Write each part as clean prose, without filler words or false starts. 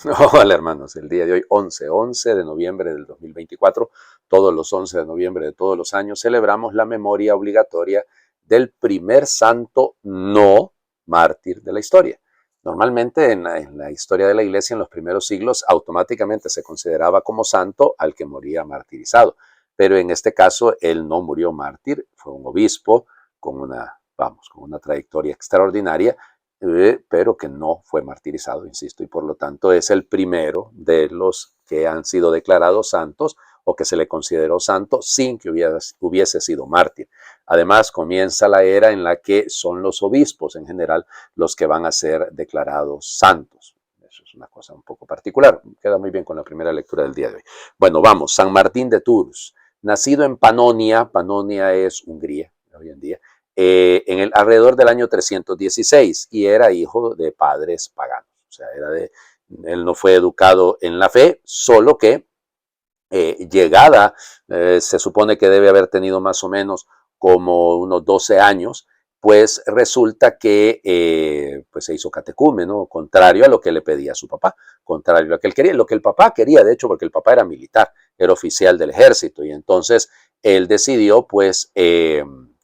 Hola hermanos, el día de hoy 11 de noviembre del 2024, todos los 11 de noviembre de todos los años celebramos la memoria obligatoria del primer santo no mártir de la historia. Normalmente en la historia de la iglesia en los primeros siglos automáticamente se consideraba como santo al que moría martirizado, pero en este caso él no murió mártir, fue un obispo con una trayectoria extraordinaria, pero que no fue martirizado, insisto, y por lo tanto es el primero de los que han sido declarados santos o que se le consideró santo sin que hubiese sido mártir. Además, comienza la era en la que son los obispos en general los que van a ser declarados santos. Eso es una cosa un poco particular. Queda muy bien con la primera lectura del día de hoy. Bueno, vamos. San Martín de Tours, nacido en Panonia. Panonia es Hungría hoy en día, alrededor del año 316, y era hijo de padres paganos. O sea, él no fue educado en la fe, solo que llegada, se supone que debe haber tenido más o menos como unos 12 años, pues resulta que pues se hizo catecúmeno, contrario a lo que le pedía su papá, contrario a lo que él quería, lo que el papá quería, de hecho, porque el papá era militar, era oficial del ejército, y entonces él decidió, pues,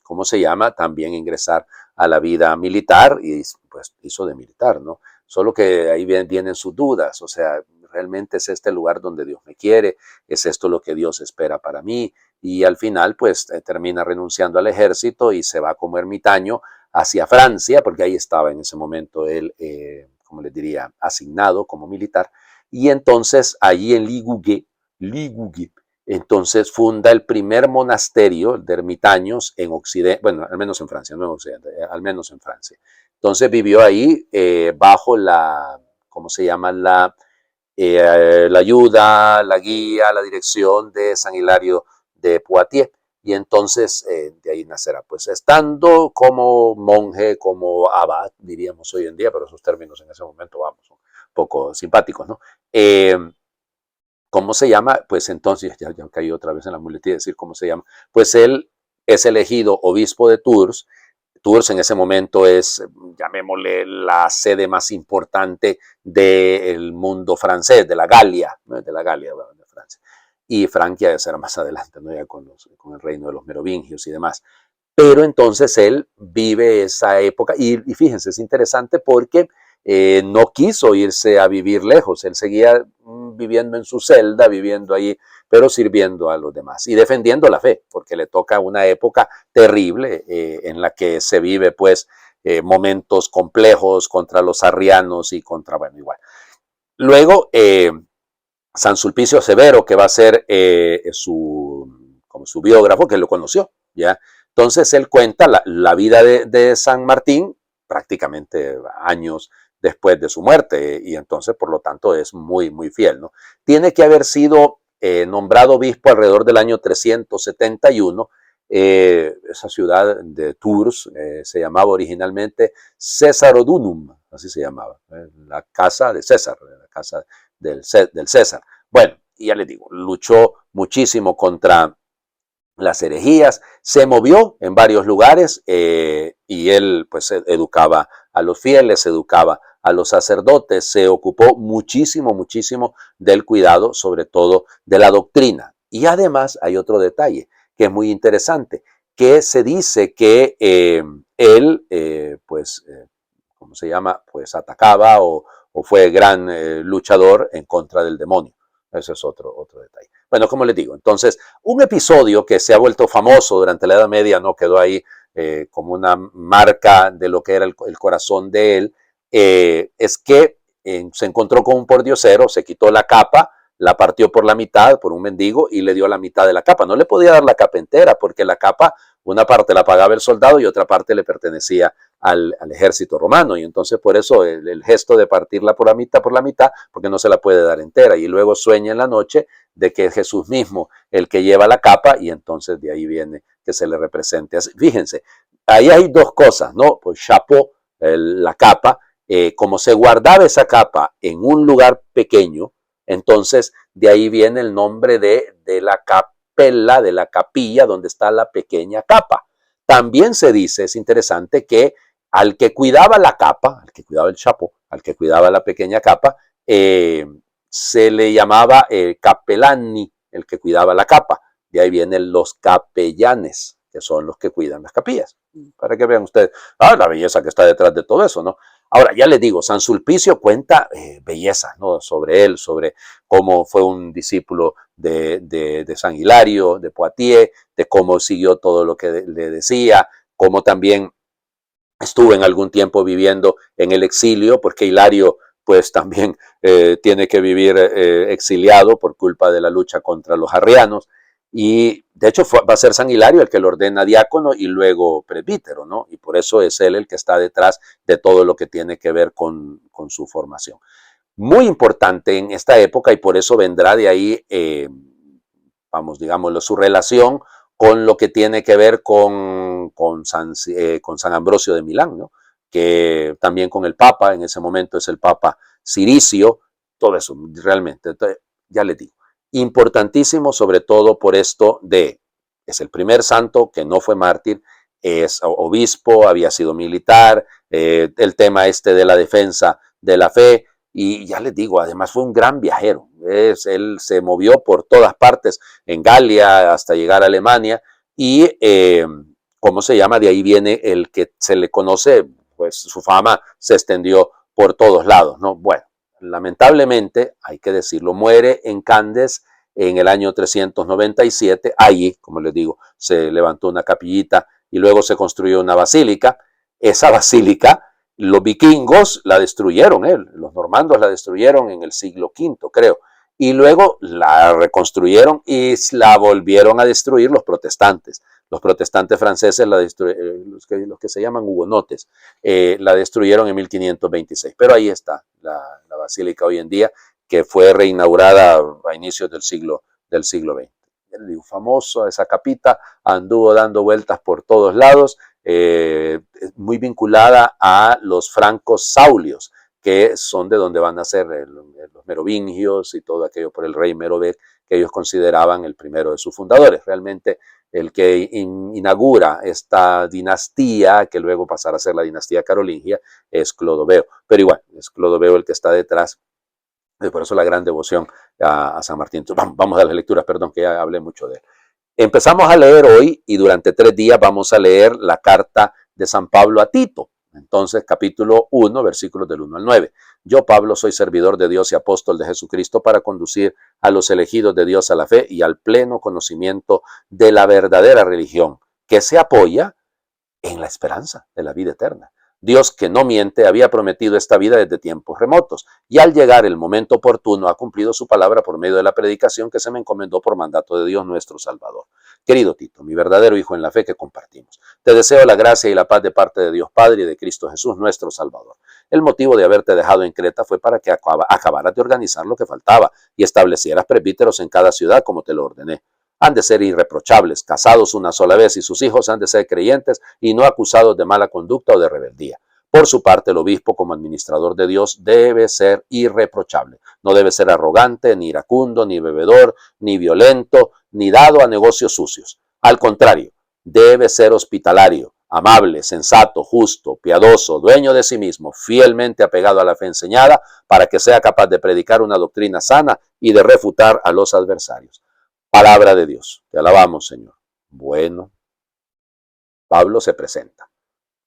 ¿cómo se llama? También ingresar a la vida militar y pues hizo de militar, ¿no? Solo que ahí vienen sus dudas, o sea, realmente es este el lugar donde Dios me quiere, es esto lo que Dios espera para mí, y al final pues termina renunciando al ejército y se va como ermitaño hacia Francia, porque ahí estaba en ese momento él, como les diría, asignado como militar, y entonces allí en Ligugue, entonces funda el primer monasterio de ermitaños en Occidente, bueno, al menos en Francia, no en Occidente, al menos en Francia. Entonces vivió ahí bajo ¿cómo se llama? La ayuda, la guía, la dirección de San Hilario de Poitiers. Y entonces de ahí nacerá, pues estando como monje, como abad, diríamos hoy en día, pero esos términos en ese momento, vamos, son un poco simpáticos, ¿no? ¿Cómo se llama? Pues entonces, ya caí otra vez en la muletilla de decir cómo se llama, pues él es elegido obispo de Tours. Tours en ese momento es, llamémosle, la sede más importante del mundo francés, de la Galia, ¿no? De la Galia, bueno, de Francia. Y Francia será más adelante, ¿no? Ya con el reino de los merovingios y demás. Pero entonces él vive esa época y fíjense, es interesante porque no quiso irse a vivir lejos, él seguía viviendo en su celda, viviendo ahí, pero sirviendo a los demás y defendiendo la fe, porque le toca una época terrible en la que se vive pues momentos complejos contra los arrianos y contra, bueno, igual. Luego, San Sulpicio Severo, que va a ser como su biógrafo, que lo conoció, ¿ya? Entonces él cuenta la vida de San Martín prácticamente años después de su muerte y entonces por lo tanto es muy, muy fiel, ¿no? Tiene que haber sido nombrado obispo alrededor del año 371. Esa ciudad de Tours se llamaba originalmente Caesarodunum, así se llamaba, la casa de César, la casa del César. Bueno, y ya les digo, luchó muchísimo contra las herejías, se movió en varios lugares y él pues educaba a los fieles, educaba a los sacerdotes, se ocupó muchísimo, muchísimo del cuidado, sobre todo de la doctrina. Y además hay otro detalle que es muy interesante, que se dice que él, ¿cómo se llama? Pues atacaba o fue gran luchador en contra del demonio. Ese es otro detalle. Bueno, como les digo, entonces, un episodio que se ha vuelto famoso durante la Edad Media, no quedó ahí como una marca de lo que era el corazón de él, es que se encontró con un pordiosero, se quitó la capa, la partió por la mitad por un mendigo y le dio la mitad de la capa. No le podía dar la capa entera porque la capa, una parte la pagaba el soldado y otra parte le pertenecía al ejército romano. Y entonces por eso el gesto de partirla por la mitad, porque no se la puede dar entera. Y luego sueña en la noche de que es Jesús mismo el que lleva la capa y entonces de ahí viene que se le represente así. Fíjense, ahí hay dos cosas, ¿no? Pues chapeau, la capa, como se guardaba esa capa en un lugar pequeño, entonces de ahí viene el nombre de la capella, de la capilla donde está la pequeña capa. También se dice, es interesante, que al que cuidaba la capa, al que cuidaba el chapo, al que cuidaba la pequeña capa, se le llamaba capellani, el que cuidaba la capa. De ahí vienen los capellanes, que son los que cuidan las capillas. Para que vean ustedes, la belleza que está detrás de todo eso, ¿no? Ahora, ya les digo, San Sulpicio cuenta belleza, ¿no? Sobre él, sobre cómo fue un discípulo de San Hilario, de Poitiers, de cómo siguió todo lo que le decía, cómo también estuvo en algún tiempo viviendo en el exilio, porque Hilario pues también tiene que vivir exiliado por culpa de la lucha contra los arrianos. Y de hecho va a ser San Hilario el que lo ordena diácono y luego presbítero, ¿no? Y por eso es él el que está detrás de todo lo que tiene que ver con su formación. Muy importante en esta época y por eso vendrá de ahí, vamos, digámoslo, su relación con lo que tiene que ver con San Ambrosio de Milán, ¿no? Que también con el Papa, en ese momento es el Papa Ciricio, todo eso, realmente, entonces, ya les digo, importantísimo sobre todo por esto es el primer santo que no fue mártir, es obispo, había sido militar, el tema de la defensa de la fe, y ya les digo, además fue un gran viajero. Él se movió por todas partes, en Galia hasta llegar a Alemania, y ¿cómo se llama? De ahí viene el que se le conoce, pues su fama se extendió por todos lados, ¿no? Bueno, lamentablemente, hay que decirlo, muere en Candes en el año 397. Allí, como les digo, se levantó una capillita y luego se construyó una basílica. Esa basílica, los vikingos la destruyeron, los normandos la destruyeron en el siglo V, creo, y luego la reconstruyeron y la volvieron a destruir los protestantes. Los protestantes franceses, los que se llaman hugonotes, la destruyeron en 1526. Pero ahí está la basílica hoy en día, que fue reinaugurada a inicios del siglo XX. Famoso esa capita, anduvo dando vueltas por todos lados, muy vinculada a los francos saulios, que son de donde van a ser los merovingios y todo aquello por el rey Merovec, que ellos consideraban el primero de sus fundadores. Realmente el que inaugura esta dinastía, que luego pasará a ser la dinastía carolingia, es Clodoveo. Pero igual, es Clodoveo el que está detrás. Por eso la gran devoción a San Martín. Vamos a las lecturas, perdón, que ya hablé mucho de él. Empezamos a leer hoy y durante 3 días vamos a leer la carta de San Pablo a Tito. Entonces, capítulo 1, versículos del 1 al 9. Yo, Pablo, soy servidor de Dios y apóstol de Jesucristo para conducir a los elegidos de Dios a la fe y al pleno conocimiento de la verdadera religión, que se apoya en la esperanza de la vida eterna. Dios, que no miente, había prometido esta vida desde tiempos remotos, y al llegar el momento oportuno ha cumplido su palabra por medio de la predicación que se me encomendó por mandato de Dios nuestro Salvador. Querido Tito, mi verdadero hijo en la fe que compartimos, te deseo la gracia y la paz de parte de Dios Padre y de Cristo Jesús nuestro Salvador. El motivo de haberte dejado en Creta fue para que acabaras de organizar lo que faltaba y establecieras presbíteros en cada ciudad como te lo ordené. Han de ser irreprochables, casados una sola vez, y sus hijos han de ser creyentes y no acusados de mala conducta o de rebeldía. Por su parte, el obispo, como administrador de Dios, debe ser irreprochable. No debe ser arrogante, ni iracundo, ni bebedor, ni violento, ni dado a negocios sucios. Al contrario, debe ser hospitalario, amable, sensato, justo, piadoso, dueño de sí mismo, fielmente apegado a la fe enseñada, para que sea capaz de predicar una doctrina sana y de refutar a los adversarios. Palabra de Dios. Te alabamos, Señor. Bueno, Pablo se presenta.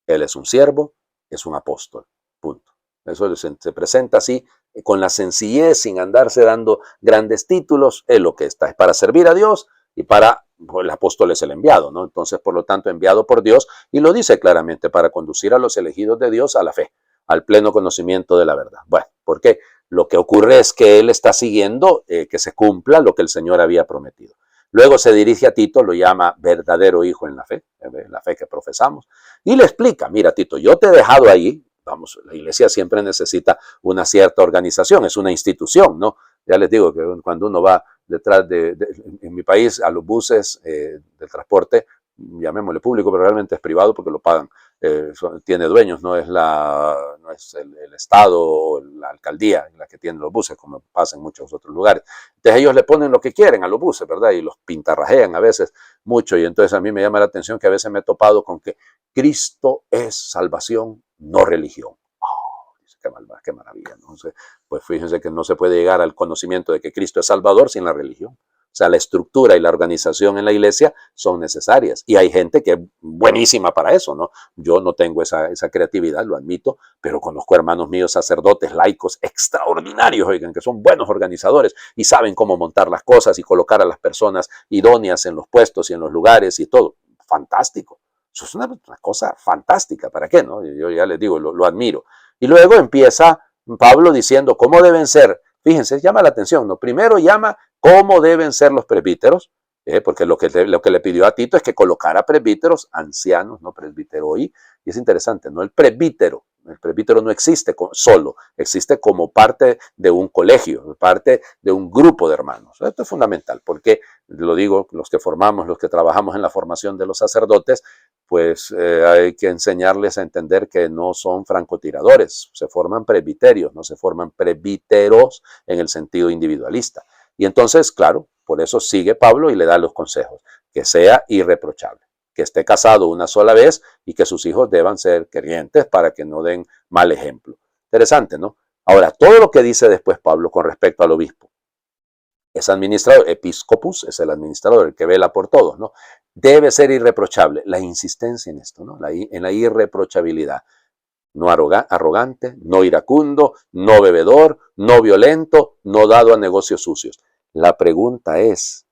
Él es un siervo, es un apóstol. Punto. Eso se presenta así, con la sencillez, sin andarse dando grandes títulos. Es lo que está, es para servir a Dios y para, pues, el apóstol es el enviado, ¿no? Entonces, por lo tanto, enviado por Dios, y lo dice claramente, para conducir a los elegidos de Dios a la fe, al pleno conocimiento de la verdad. Bueno, ¿por qué? Lo que ocurre es que él está siguiendo que se cumpla lo que el Señor había prometido. Luego se dirige a Tito, lo llama verdadero hijo en la fe que profesamos, y le explica, mira Tito, yo te he dejado ahí, vamos, la iglesia siempre necesita una cierta organización, es una institución, ¿no? Ya les digo que cuando uno va detrás en mi país, a los buses del transporte, llamémosle público, pero realmente es privado porque lo pagan, tiene dueños, no es el Estado o la alcaldía la que tiene los buses, como pasa en muchos otros lugares. Entonces ellos le ponen lo que quieren a los buses, ¿verdad? Y los pintarrajean a veces mucho, y entonces a mí me llama la atención que a veces me he topado con que Cristo es salvación, no religión. qué maravilla, ¿no? Entonces, pues fíjense que no se puede llegar al conocimiento de que Cristo es Salvador sin la religión. O sea, la estructura y la organización en la iglesia son necesarias. Y hay gente que es buenísima para eso, ¿no? Yo no tengo esa creatividad, lo admito, pero conozco hermanos míos, sacerdotes, laicos extraordinarios, oigan, que son buenos organizadores y saben cómo montar las cosas y colocar a las personas idóneas en los puestos y en los lugares y todo. Fantástico. Eso es una cosa fantástica. ¿Para qué? ¿No? Yo ya les digo, lo admiro. Y luego empieza Pablo diciendo cómo deben ser. Fíjense, llama la atención, ¿no? Primero llama cómo deben ser los presbíteros, porque lo que le pidió a Tito es que colocara presbíteros, ancianos, no presbiteroi, y es interesante, ¿no? El presbítero no existe solo, existe como parte de un colegio, parte de un grupo de hermanos. Esto es fundamental, porque, lo digo, los que formamos, los que trabajamos en la formación de los sacerdotes, pues hay que enseñarles a entender que no son francotiradores, se forman presbiterios, no se forman presbíteros en el sentido individualista. Y entonces, claro, por eso sigue Pablo y le da los consejos, que sea irreprochable, que esté casado una sola vez y que sus hijos deban ser creyentes para que no den mal ejemplo. Interesante, ¿no? Ahora, todo lo que dice después Pablo con respecto al obispo, es administrador, episcopus es el administrador, el que vela por todos, ¿no? Debe ser irreprochable. La insistencia en esto, ¿no? En la irreprochabilidad. No arrogante, no iracundo, no bebedor, no violento, no dado a negocios sucios. La pregunta es,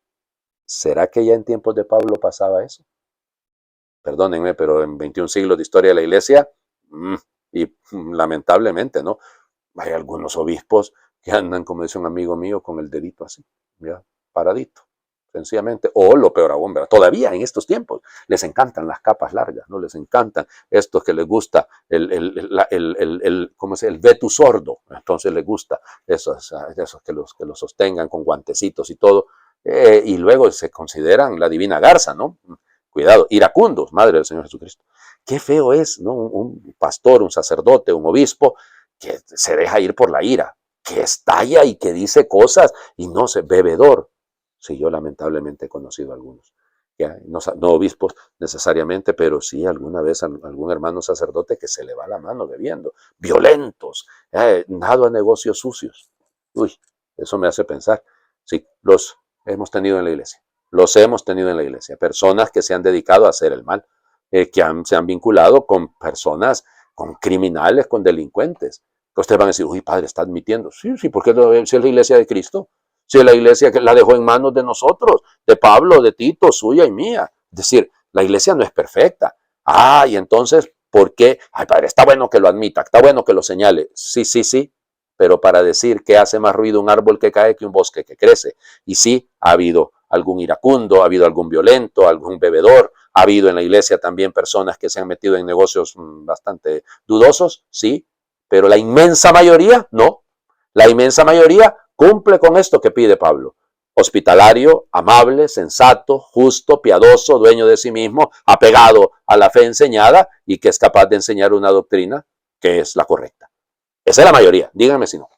¿será que ya en tiempos de Pablo pasaba eso? Perdónenme, pero en 21 siglos de historia de la iglesia, y lamentablemente, ¿no? Hay algunos obispos que andan, como dice un amigo mío, con el dedito así, ¿ya? Paradito, sencillamente. O lo peor aún, ¿verdad? Todavía en estos tiempos les encantan las capas largas, ¿no? Les encantan estos que les gusta ¿cómo se llama? El vetus sordo. Entonces les gusta esos que los sostengan con guantecitos y todo. Y luego se consideran la divina garza, ¿no? Cuidado, iracundos, madre del Señor Jesucristo. Qué feo es, ¿no? Un pastor, un sacerdote, un obispo que se deja ir por la ira, que estalla y que dice cosas y no se bebedor. Sí, yo lamentablemente he conocido a algunos, ya, no obispos necesariamente, pero sí alguna vez algún hermano sacerdote que se le va la mano bebiendo, violentos, dado a negocios sucios. Uy, eso me hace pensar. Sí, los hemos tenido en la iglesia. Los hemos tenido en la iglesia, personas que se han dedicado a hacer el mal, se han vinculado con personas, con criminales, con delincuentes. Que ustedes van a decir, uy, padre, está admitiendo. Sí, sí, porque si es la iglesia de Cristo, si es la iglesia que la dejó en manos de nosotros, de Pablo, de Tito, suya y mía. Es decir, la iglesia no es perfecta. Ah, y entonces, ¿por qué? Ay, padre, está bueno que lo admita, está bueno que lo señale. Sí, sí, sí, pero para decir que hace más ruido un árbol que cae que un bosque que crece. Y sí, ha habido algún iracundo, ha habido algún violento, algún bebedor, ha habido en la iglesia también personas que se han metido en negocios bastante dudosos, sí, pero la inmensa mayoría no. La inmensa mayoría cumple con esto que pide Pablo. Hospitalario, amable, sensato, justo, piadoso, dueño de sí mismo, apegado a la fe enseñada y que es capaz de enseñar una doctrina que es la correcta. Esa es la mayoría, díganme si no.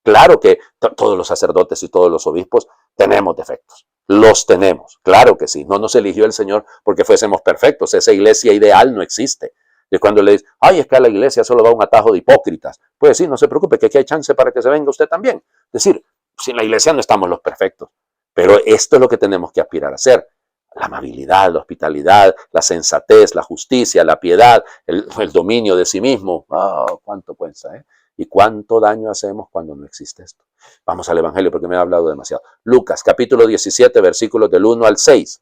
Claro que todos los sacerdotes y todos los obispos tenemos defectos. Los tenemos, claro que sí. No nos eligió el Señor porque fuésemos perfectos. Esa iglesia ideal no existe. Y cuando le dicen, ay, es que a la iglesia solo va un atajo de hipócritas. Pues sí, no se preocupe, que aquí hay chance para que se venga usted también. Es decir, si en la iglesia no estamos los perfectos. Pero esto es lo que tenemos que aspirar a hacer. La amabilidad, la hospitalidad, la sensatez, la justicia, la piedad, el dominio de sí mismo. Oh, cuánto cuesta, ¿eh? ¿Y cuánto daño hacemos cuando no existe esto? Vamos al Evangelio porque me he hablado demasiado. Lucas, capítulo 17, versículos del 1 al 6.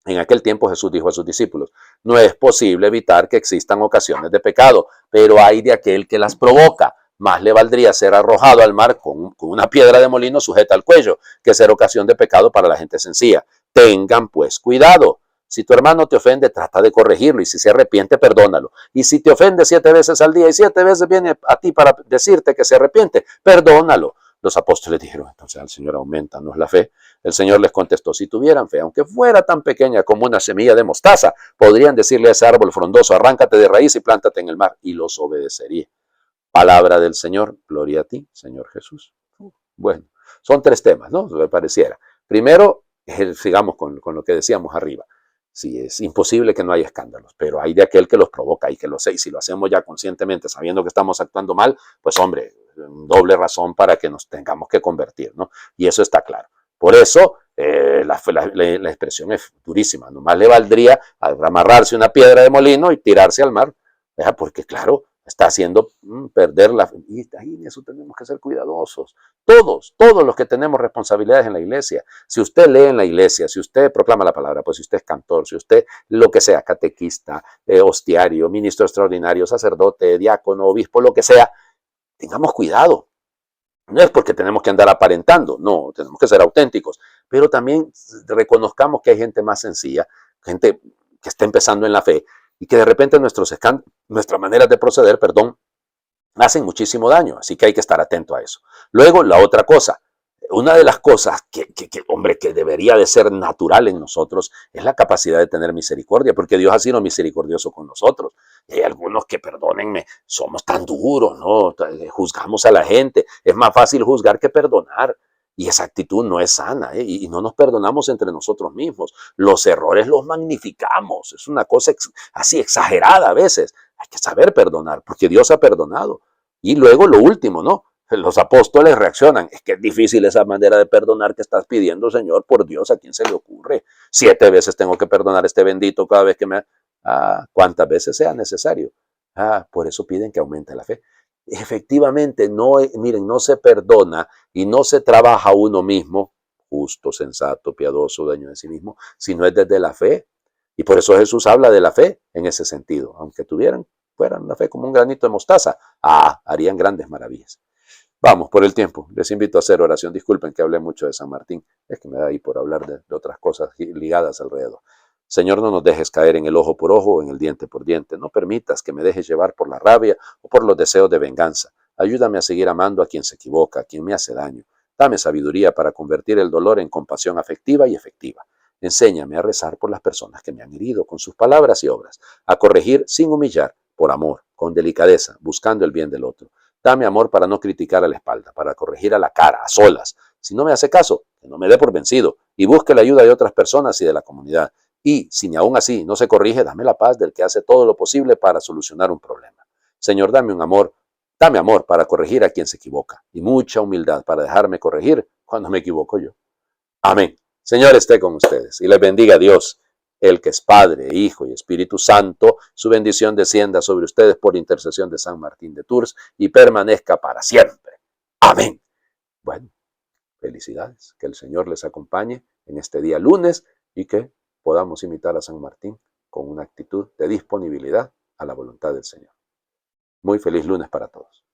En aquel tiempo Jesús dijo a sus discípulos, no es posible evitar que existan ocasiones de pecado, pero hay de aquel que las provoca. Más le valdría ser arrojado al mar con una piedra de molino sujeta al cuello, que ser ocasión de pecado para la gente sencilla. Tengan pues cuidado. Si tu hermano te ofende, trata de corregirlo y si se arrepiente, perdónalo. Y si te ofende 7 veces al día y 7 veces viene a ti para decirte que se arrepiente, perdónalo. Los apóstoles dijeron, entonces al Señor aumentanos la fe. El Señor les contestó, si tuvieran fe, aunque fuera tan pequeña como una semilla de mostaza, podrían decirle a ese árbol frondoso, arráncate de raíz y plántate en el mar, y los obedecería. Palabra del Señor, gloria a ti, Señor Jesús. Bueno, son 3 temas, ¿no? Me pareciera. Primero, sigamos con lo que decíamos arriba. Sí, es imposible que no haya escándalos, pero hay de aquel que los provoca y que lo sé. Y si lo hacemos ya conscientemente, sabiendo que estamos actuando mal, pues hombre, doble razón para que nos tengamos que convertir, ¿no? Y eso está claro. Por eso la expresión es durísima. Nomás le valdría amarrarse una piedra de molino y tirarse al mar, ¿verdad? Porque claro, está haciendo perder la... Y ahí en eso tenemos que ser cuidadosos. Todos los que tenemos responsabilidades en la iglesia. Si usted lee en la iglesia, si usted proclama la palabra, pues si usted es cantor, si usted lo que sea, catequista, hostiario, ministro extraordinario, sacerdote, diácono, obispo, lo que sea, tengamos cuidado. No es porque tenemos que andar aparentando, no, tenemos que ser auténticos, pero también reconozcamos que hay gente más sencilla, gente que está empezando en la fe y que de repente nuestras maneras de proceder, hacen muchísimo daño, así que hay que estar atento a eso. Luego, la otra cosa, una de las cosas hombre, que debería de ser natural en nosotros es la capacidad de tener misericordia, porque Dios ha sido misericordioso con nosotros. Y hay algunos que, perdónenme, somos tan duros, ¿no? Juzgamos a la gente. Es más fácil juzgar que perdonar. Y esa actitud no es sana, ¿eh? Y no nos perdonamos entre nosotros mismos. Los errores los magnificamos. Es una cosa así exagerada a veces. Hay que saber perdonar, porque Dios ha perdonado. Y luego lo último, ¿no? Los apóstoles reaccionan. Es que es difícil esa manera de perdonar que estás pidiendo, Señor, por Dios, ¿a quién se le ocurre? 7 veces tengo que perdonar a este bendito cada vez que me... cuantas veces sea necesario. Por eso piden que aumente la fe. Efectivamente, no, miren, no se perdona y no se trabaja uno mismo, justo, sensato, piadoso, dueño de sí mismo, sino es desde la fe. Y por eso Jesús habla de la fe en ese sentido. Aunque fueran la fe como un granito de mostaza, harían grandes maravillas. Vamos, por el tiempo, les invito a hacer oración. Disculpen que hablé mucho de San Martín, es que me da ahí por hablar de otras cosas ligadas alrededor. Señor, no nos dejes caer en el ojo por ojo o en el diente por diente. No permitas que me dejes llevar por la rabia o por los deseos de venganza. Ayúdame a seguir amando a quien se equivoca, a quien me hace daño. Dame sabiduría para convertir el dolor en compasión afectiva y efectiva. Enséñame a rezar por las personas que me han herido con sus palabras y obras, a corregir sin humillar, por amor, con delicadeza, buscando el bien del otro. Dame amor para no criticar a la espalda, para corregir a la cara, a solas. Si no me hace caso, que no me dé por vencido y busque la ayuda de otras personas y de la comunidad. Y si ni aún así no se corrige, dame la paz del que hace todo lo posible para solucionar un problema. Señor, dame amor para corregir a quien se equivoca y mucha humildad para dejarme corregir cuando me equivoco yo. Amén. Señor esté con ustedes y les bendiga Dios, el que es Padre, Hijo y Espíritu Santo. Su bendición descienda sobre ustedes por intercesión de San Martín de Tours y permanezca para siempre. Amén. Bueno, felicidades. Que el Señor les acompañe en este día lunes y que podamos imitar a San Martín con una actitud de disponibilidad a la voluntad del Señor. Muy feliz lunes para todos.